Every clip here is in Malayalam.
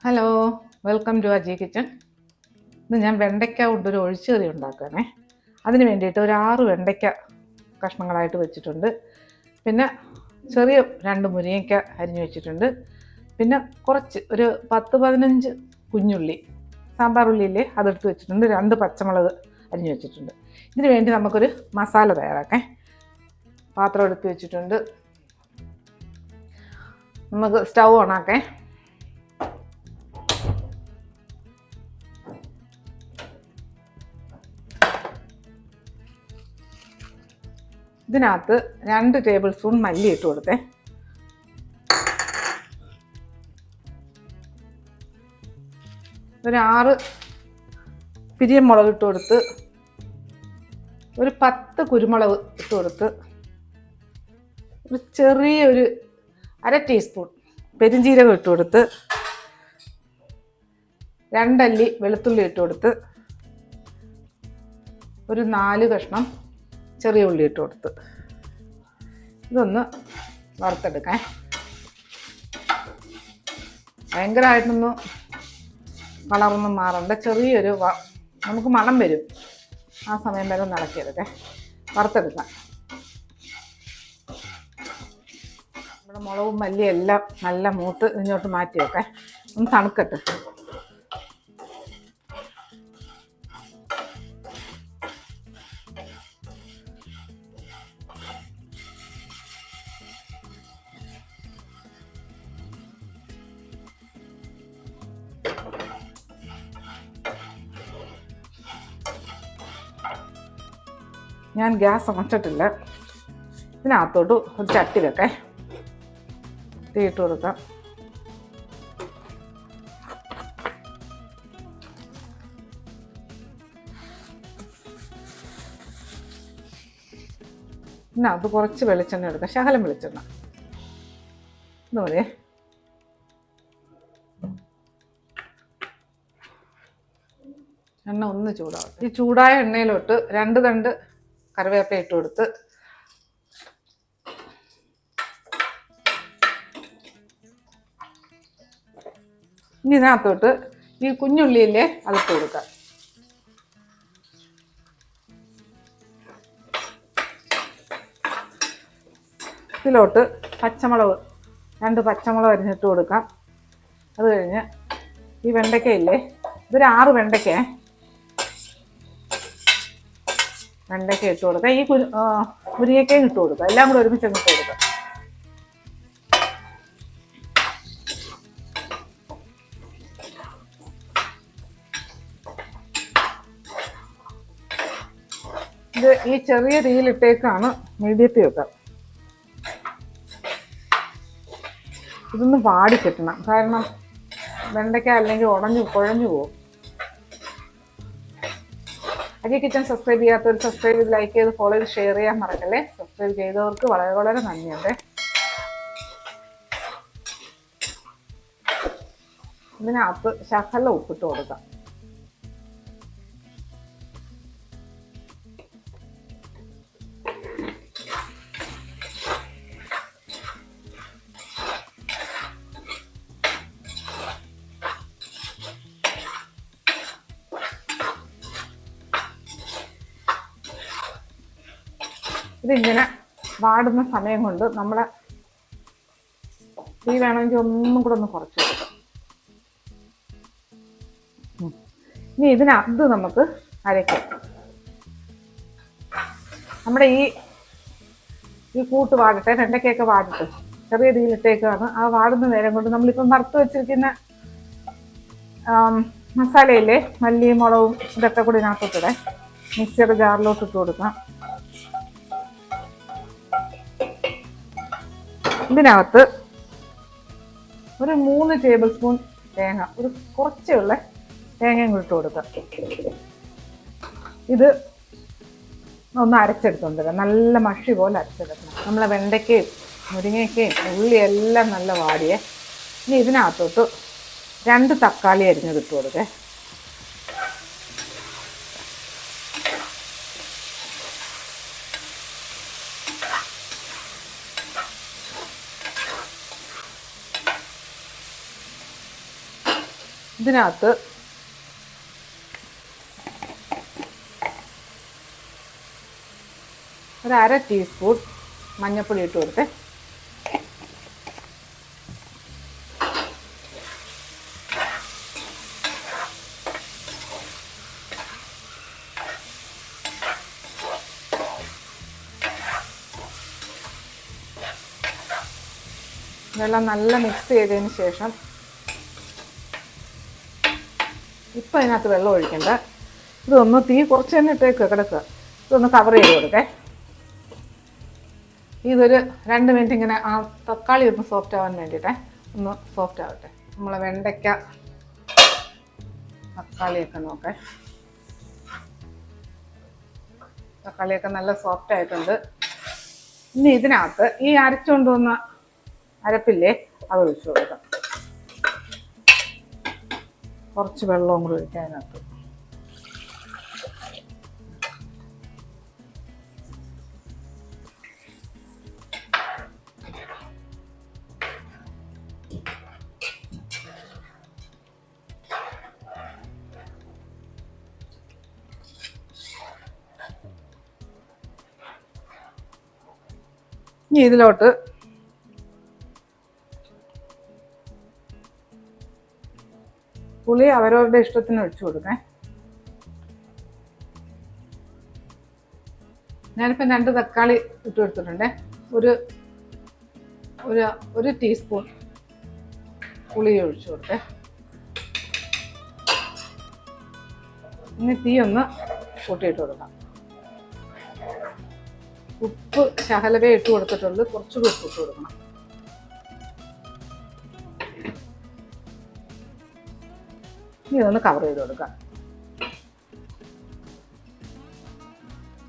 Hello, welcome to Aji kitchen. ഇന്ന് ഞാൻ വെണ്ടയ്ക്ക കൊണ്ടൊരു ഒഴിച്ചുകറി ഉണ്ടാക്കുകയാണേ. അതിന് വേണ്ടിയിട്ട് ഒരു 6 വെണ്ടയ്ക്ക കഷ്ണങ്ങളായിട്ട് വെച്ചിട്ടുണ്ട്. പിന്നെ ചെറിയ 2 മുരിങ്ങയ്ക്ക അരിഞ്ഞു വെച്ചിട്ടുണ്ട്. പിന്നെ കുറച്ച് ഒരു 10-15 കുഞ്ഞുള്ളി, സാമ്പാർ ഉള്ളിയില്ലേ, അതെടുത്ത് വെച്ചിട്ടുണ്ട്. 2 പച്ചമുളക് അരിഞ്ഞു വെച്ചിട്ടുണ്ട്. ഇതിന് വേണ്ടി നമുക്കൊരു മസാല തയ്യാറാക്കാം. പാത്രം എടുത്ത് വെച്ചിട്ടുണ്ട്. നമുക്ക് സ്റ്റൗ ഓണാക്കാം. ഇതിനകത്ത് 2 ടേബിൾ സ്പൂൺ മല്ലി ഇട്ട് കൊടുത്തേ. ഒരു 6 പിരിയമുളക് ഇട്ട് കൊടുത്ത്, ഒരു 10 കുരുമുളക് ഇട്ട് കൊടുത്ത്, ഒരു ചെറിയൊരു 1/2 ടീസ്പൂൺ പെരിഞ്ജീരകം ഇട്ട് കൊടുത്ത്, 2 അല്ലി വെളുത്തുള്ളി ഇട്ട് കൊടുത്ത്, ഒരു 4 കഷ്ണം ചെറിയ ഉള്ളി ഇട്ട് കൊടുത്ത് ഇതൊന്ന് വറുത്തെടുക്കാം. ഭയങ്കരമായിട്ടൊന്നും കളറൊന്നും മാറണ്ട, ചെറിയൊരു നമുക്ക് മണം വരും, ആ സമയം വരെ ഒന്ന് ഇളക്കിയെടുക്കാം, വറുത്തെടുക്കാം. നമ്മുടെ മുളകും മല്ലിയും എല്ലാം നല്ല മൂത്ത് ഇങ്ങോട്ട് മാറ്റി വെക്കാം. ഒന്ന് തണുക്കട്ടെ. ഞാൻ ഗ്യാസ് അണച്ചിട്ടില്ല. ഇതിനകത്തോട്ട് ഒരു ചട്ടി വെക്കാം, തീയിട്ട് കൊടുക്കാം. ഇതിനകത്ത് കുറച്ച് വെളിച്ചെണ്ണ എടുക്കാം, ശകലം വെളിച്ചെണ്ണ. ഇതുപോലെ എണ്ണ ഒന്ന് ചൂടാവും. ഈ ചൂടായ എണ്ണയിലോട്ട് 2 തണ്ട് കറിവേപ്പില ഇട്ട് കൊടുത്ത്, ഇനി ഇതിനകത്തോട്ട് ഈ കുഞ്ഞുള്ളിയില്ലേ അതിട്ട് കൊടുക്കാം. ഇതിലോട്ട് പച്ചമുളക് 2 പച്ചമുളക് അരിഞ്ഞിട്ട് കൊടുക്കാം. അത് കഴിഞ്ഞ് ഈ വെണ്ടയ്ക്കയില്ലേ, ഇതൊരു 6 വെണ്ടയ്ക്ക ഇട്ട് കൊടുക്കാം. ഈ മുരിങ്ങയ്ക്കയും ഇട്ട് കൊടുക്കാം. എല്ലാം കൂടെ ഒരുമിച്ച് ഇട്ട് കൊടുക്കാം. ഇത് ഈ ചെറിയ തീയിലിട്ടേക്കാണ്, മീഡിയത്തിൽ വെക്കാം. ഇതൊന്ന് വാടി കിട്ടണം, കാരണം വെണ്ടയ്ക്ക അല്ലെങ്കിൽ കുഴഞ്ഞു പോകും. അജി കിച്ചൺ സബ്സ്ക്രൈബ് ചെയ്യാത്തവർ സബ്സ്ക്രൈബ് ചെയ്ത്, ലൈക്ക് ചെയ്ത്, ഫോളോ ചെയ്ത്, ഷെയർ ചെയ്യാൻ മറക്കല്ലേ. സബ്സ്ക്രൈബ് ചെയ്തവർക്ക് വളരെ വളരെ നന്ദിയുണ്ട്. ഇതിനകത്ത് ശകലം ഉപ്പിട്ട് കൊടുക്കാം. ഇതിങ്ങനെ വാടുന്ന സമയം കൊണ്ട് നമ്മളെ തീ വേണമെങ്കിൽ ഒന്നും കൂടെ ഒന്ന് കുറച്ച് കൊടുക്കാം. ഇനി ഇതിനകത്ത് നമുക്ക് അരയ്ക്കാം. നമ്മുടെ ഈ കൂട്ട് വാടട്ടെ, വെണ്ടയ്ക്കൊക്കെ വാടട്ടെ. ചെറിയ തീയിലിട്ടേക്കാണ്. ആ വാടുന്ന നേരം കൊണ്ട് നമ്മളിപ്പം വറുത്ത് വെച്ചിരിക്കുന്ന മസാലയില്ലേ, മല്ലിയും മുളകും ഇതൊക്കെ കൂടി ഇതിനകത്തോട്ടിടെ മിക്സിയുടെ ജാറിലോട്ട് ഇട്ട് കൊടുക്കാം. ഇതിനകത്ത് ഒരു 3 ടേബിൾ സ്പൂൺ തേങ്ങ, ഒരു കുറച്ചുള്ള തേങ്ങയും കൂടി ഇട്ട് കൊടുക്കാം. ഇത് ഒന്ന് അരച്ചെടുത്തോണ്ട് നല്ല മഷി പോലെ അരച്ചെടുക്കണം. നമ്മളെ വെണ്ടയ്ക്കയും മുരിങ്ങയ്ക്കയും ഉള്ളി എല്ലാം നല്ല വാടിയേ. ഇനി ഇതിനകത്തോട്ട് 2 തക്കാളി അരിഞ്ഞത് ഇട്ട് കൊടുക്കേ. ഇതിനകത്ത് ഒരു 1/2 ടീസ്പൂൺ മഞ്ഞൾപ്പൊടി ഇട്ട് കൊടുത്തേ. ഇതെല്ലാം നല്ല മിക്സ് ചെയ്തതിന് ശേഷം ഇപ്പം അതിനകത്ത് വെള്ളം ഒഴിക്കണ്ട. ഇതൊന്ന് തീ കുറച്ച് തന്നെ ഇട്ടേക്ക് കിടക്കുക. ഇതൊന്ന് കവർ ചെയ്ത് കൊടുക്കേ. ഇതൊരു 2 മിനിറ്റ് ഇങ്ങനെ ആ തക്കാളി ഒന്ന് സോഫ്റ്റ് ആവാൻ വേണ്ടിയിട്ടേ ഒന്ന് സോഫ്റ്റ് ആവട്ടെ. നമ്മളെ വെണ്ടയ്ക്ക തക്കാളിയൊക്കെ നോക്കേ. തക്കാളിയൊക്കെ നല്ല സോഫ്റ്റ് ആയിട്ടുണ്ട്. ഇനി ഇതിനകത്ത് ഈ അരച്ചുകൊണ്ട് വന്ന അരപ്പില്ലേ അത് ഒഴിച്ചു കൊടുക്കാം. കുറച്ച് വെള്ളവും കൂടി ഒഴിക്കാം അതിനകത്ത്. ഇനി ഇതിലോട്ട് പുളി അവരവരുടെ ഇഷ്ടത്തിന് ഒഴിച്ചു കൊടുക്കേ. ഞാനിപ്പം 2 തക്കാളി ഇട്ട് കൊടുത്തിട്ടുണ്ട്. ഒരു ടീസ്പൂൺ പുളി ഒഴിച്ചു കൊടുത്തേ. ഇനി തീ ഒന്ന് കൂട്ടിയിട്ട് കൊടുക്കാം. ഉപ്പ് ശകലവേ ഇട്ട് കൊടുത്തിട്ടുള്ളൂ. കുറച്ചുകൂടി ഉപ്പ് ഇട്ട് കൊടുക്കണം. ഇനി ഇതൊന്ന് കവർ ചെയ്ത് കൊടുക്കാം.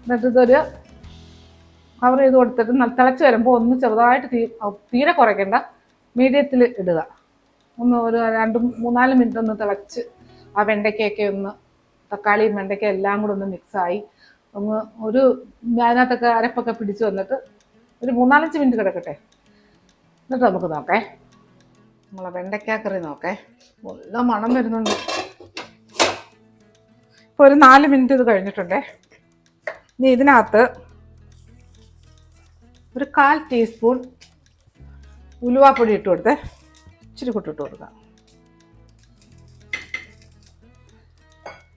എന്നിട്ട് ഇതൊരു കവർ ചെയ്ത് കൊടുത്തിട്ട് തിളച്ച് വരുമ്പോൾ ഒന്ന് ചെറുതായിട്ട് തീരെ കുറയ്ക്കേണ്ട, മീഡിയത്തിൽ ഇടുക. ഒരു 2-3-4 മിനിറ്റ് ഒന്ന് തിളച്ച് ആ വെണ്ടയ്ക്കൊക്കെ ഒന്ന് തക്കാളിയും വെണ്ടയ്ക്ക എല്ലാം കൂടെ ഒന്ന് മിക്സായി അതിനകത്തൊക്കെ അരപ്പൊക്കെ പിടിച്ച് വന്നിട്ട് ഒരു 3-4 മിനിറ്റ് കിടക്കട്ടെ. എന്നിട്ട് നമുക്ക് നോക്കേ. നമ്മളെ വെണ്ടയ്ക്ക കറി നോക്കേ. നല്ല മണം വരുന്നുണ്ട്. ഇപ്പോൾ ഒരു 4 മിനിറ്റ് ഇത് കഴിഞ്ഞിട്ടുണ്ടേ. ഇനി ഇതിനകത്ത് ഒരു 1/4 ടീസ്പൂൺ ഉലുവാപ്പൊടി ഇട്ട് കൊടുത്തേ. ഇച്ചിരി കൂട്ടിട്ട് കൊടുക്കാം.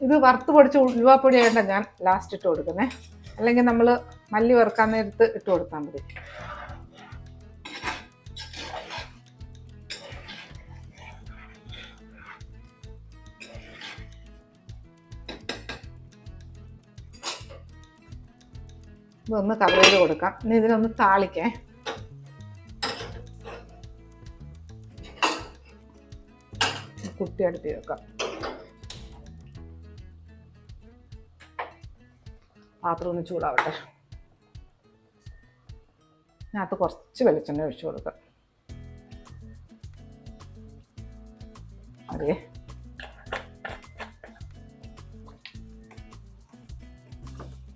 ഇത് വറുത്ത് പൊടിച്ച ഉലുവാപ്പൊടി ആയതുകൊണ്ട് ഞാൻ ലാസ്റ്റ് ഇട്ട് കൊടുക്കുന്നേ. അല്ലെങ്കിൽ നമ്മൾ മല്ലി വറുക്കാൻ നേരത്ത് ഇട്ട് കൊടുത്താൽ മതി. ഇതൊന്ന് കവർ ചെയ്ത് കൊടുക്കാം. ഇനി ഇതിനൊന്ന് താളിക്കേ. കുട്ടി അടുത്ത് വെക്കാം. പാത്രം ഒന്ന് ചൂടാവട്ടെ. അതിനകത്ത് കുറച്ച് വെളിച്ചെണ്ണ ഒഴിച്ചു കൊടുക്കാം. അതെ,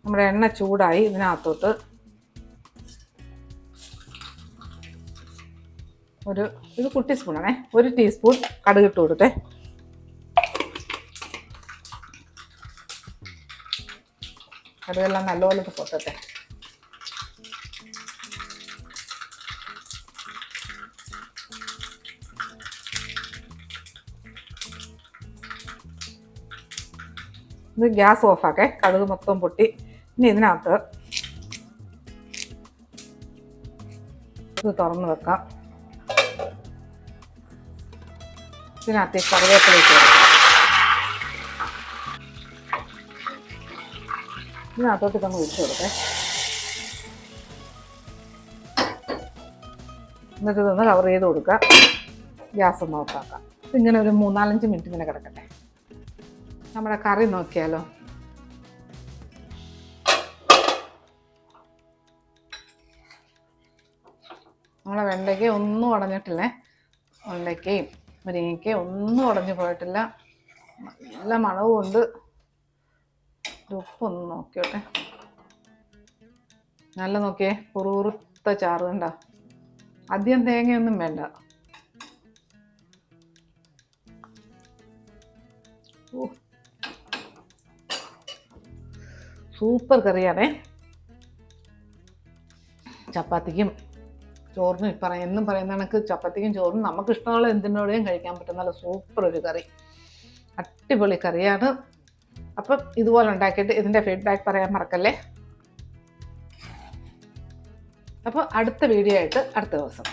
നമ്മുടെ എണ്ണ ചൂടായി. ഇതിനകത്തോട്ട് ഇത് കുട്ടി സ്പൂണാണേ. 1 ടീസ്പൂൺ കടുക് ഇട്ട് കൊടുത്തേ. കടുകെല്ലാം നല്ലപോലെ പൊട്ടട്ടെ. ഇത് ഗ്യാസ് ഓഫാക്കേ. കടുക് മൊത്തം പൊട്ടി. ഇനി ഇതിനകത്ത് ഇത് തുറന്ന് വെക്കാം. ഇതിനകത്ത് കറിവേപ്പില ഇട്ട് കൊടുക്കാം. ഇതിനകത്തോട്ട് ഇതൊന്ന് ഒഴിച്ചു കൊടുക്കേ. എന്നിട്ട് ഇതൊന്ന് കവർ ചെയ്ത് കൊടുക്കുക. ഗ്യാസ് ഒന്ന് ഓഫാക്കാം. ഇതിങ്ങനെ ഒരു 3-4 മിനിറ്റ് ഇങ്ങനെ കിടക്കട്ടെ. നമ്മുടെ കറി നോക്കിയാലോ. നമ്മളെ വെണ്ടയ്ക്ക ഒന്നും ഉടഞ്ഞിട്ടില്ലേ. വെണ്ടയ്ക്കയും മുരിങ്ങയ്ക്കയും ഒന്നും ഉടഞ്ഞു പോയിട്ടില്ല. നല്ല മണവും ഉണ്ട്. ഉപ്പൊന്ന് നോക്കിയോട്ടെ. നല്ല നോക്കിയേ, കുറുകുറുത്ത ചാറ് കണ്ട. അധികം തേങ്ങയൊന്നും വേണ്ട. സൂപ്പർ കറിയാണേ. ചപ്പാത്തിക്കും ചോറിനും എന്നും പറയുന്ന കണക്ക് ചപ്പാത്തിക്കും ചോറിനും നമുക്ക് ഇഷ്ടമുള്ള എന്തിനോടെയും കഴിക്കാൻ പറ്റുന്ന നല്ല സൂപ്പർ ഒരു കറി, അടിപൊളി കറിയാണ്. അപ്പം ഇതുപോലെ ഉണ്ടാക്കിയിട്ട് ഇതിൻ്റെ ഫീഡ്ബാക്ക് പറയാൻ മറക്കല്ലേ. അപ്പോൾ അടുത്ത വീഡിയോ ആയിട്ട് അടുത്ത ദിവസം.